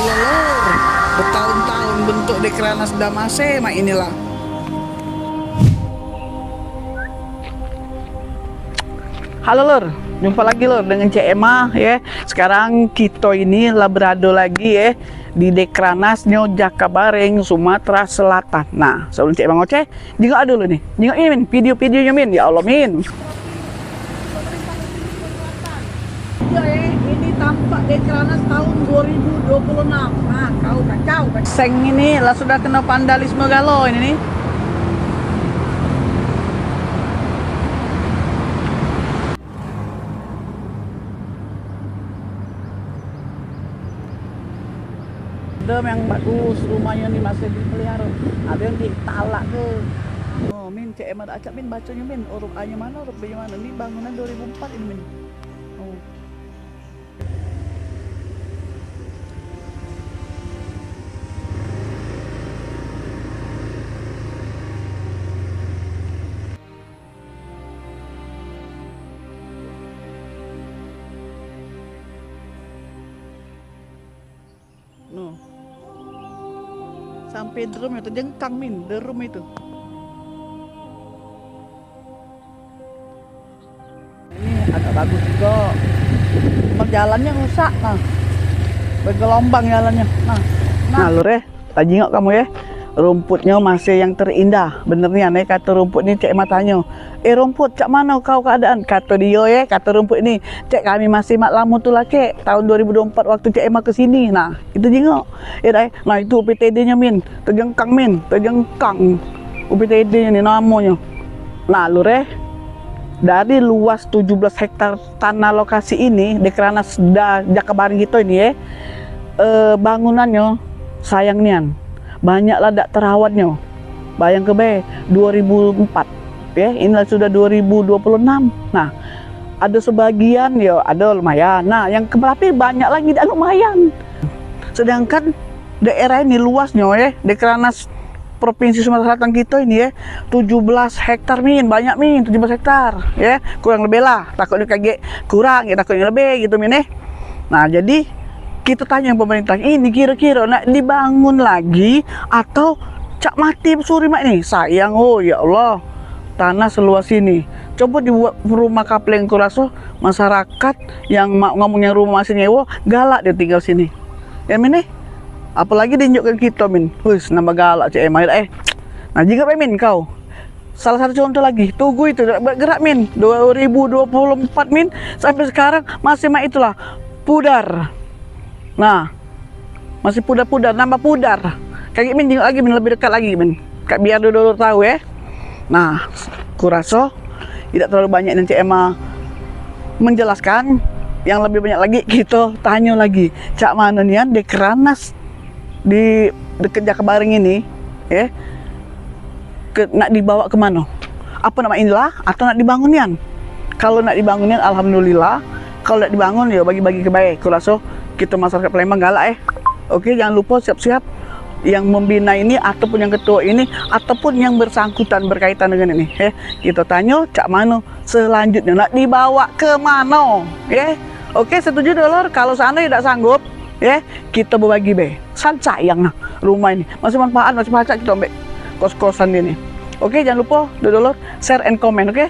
lor. Bertahun-tahun bentuk Dekranasda Damase mak inilah. Halo lor, jumpa lagi lor dengan Cek Emma ya. Sekarang kita ini labrado lagi ya di Dekranasnya Jakabareng, Sumatera Selatan. Nah, sebelum Cek Emma ngoceh, jengok dulu nih. Jengok ini Min, video-videonya Min. Ya Allah Min. Ini tampak Dekranas tahun 2026. Nah, kau kacau. Seng ini lah sudah kena vandalisme galau ini nih. Ada yang bagus rumahnya nih masih dipelihara. Ada yang ditalak ke. Oh, Min, Cek Emma acak Min bacanya Min. Huruf A-nya mana, huruf B-nya mana? Ini bangunan 2004 ini Min. Oh. No. Sampai drum itu jengkang Min, drum itu. Ini agak bagus juga. Jalannya rusak, nah. Bergelombang jalannya. Nah lur tadi nggak kamu ya? Rumputnya masih yang terindah. Benernya nih kata rumput ini Cek Emma tanya. Rumput cak mana kau keadaan? Kata dia ya, kata rumput ini. Cek kami masih mak lama tu lah Cek. Tahun 2024 waktu Cek Emma kesini. Nah itu jengok. Nah itu UPTD-nya Min. Terjengkang Min. Terjengkang. UPTD-nya nih namanya. Nah lur dari luas 17 hektar tanah lokasi ini Dekranasda Jakabareng gitu ini ya. Bangunannya sayang nian. Banyaklah dak terawatnya. Bayang ke be 2004 ya, inilah sudah 2026. Nah, ada sebagian ya ada lumayan. Nah, yang keberapa banyak lagi tidak lumayan. Sedangkan daerah ini luasnya ya, Dekranas Provinsi Sumatera Selatan kita ini ya, 17 hektar Min, banyak Min, 17 hektar ya, kurang lebih lah. Takutnya kaget kurang ya, takutnya lebih gitu Min ya. Nah, jadi kita tanya pemerintah ini kira-kira nak dibangun lagi atau cak mati suri mak nih. Sayang oh ya Allah, tanah seluas ini coba dibuat rumah kapleng. Kurasa masyarakat yang ngomongnya rumah masih nyewa galak dia tinggal sini ya Min apalagi diunjukkan kita Min. Wis nambah galak Cek Emma nah jika Min kau salah satu contoh lagi Tugu itu bergerak Min 2024 Min sampai sekarang masih mak itulah pudar. Nah, masih pudar-pudar, nambah pudar. Kayak Min jengok lagi Min, lebih dekat lagi Min. Kak biar dulu tahu ya. Nah, kurasa tidak terlalu banyak nanti Emma menjelaskan. Yang lebih banyak lagi kita tanya lagi. Cak mana nih Dekranas di dekat Jakabareng ini, ya? Nak dibawa kemana? Apa nama inilah atau nak dibangunin? Kalau nak dibangunin, alhamdulillah. Kalau nak dibangun ya bagi-bagi kebaik. Kurasa kita masyarakat Palembang galak Oke, jangan lupa siap-siap yang membina ini ataupun yang ketua ini ataupun yang bersangkutan berkaitan dengan ini kita tanya cak mana selanjutnya nak dibawa ke mana Oke, setuju dulu kalau sana tidak sanggup kita berbagi be sayang nah rumah ini masih manfaat masih pacak kita ambil kos-kosan ini. Oke, jangan lupa dulu share and comment. Oke.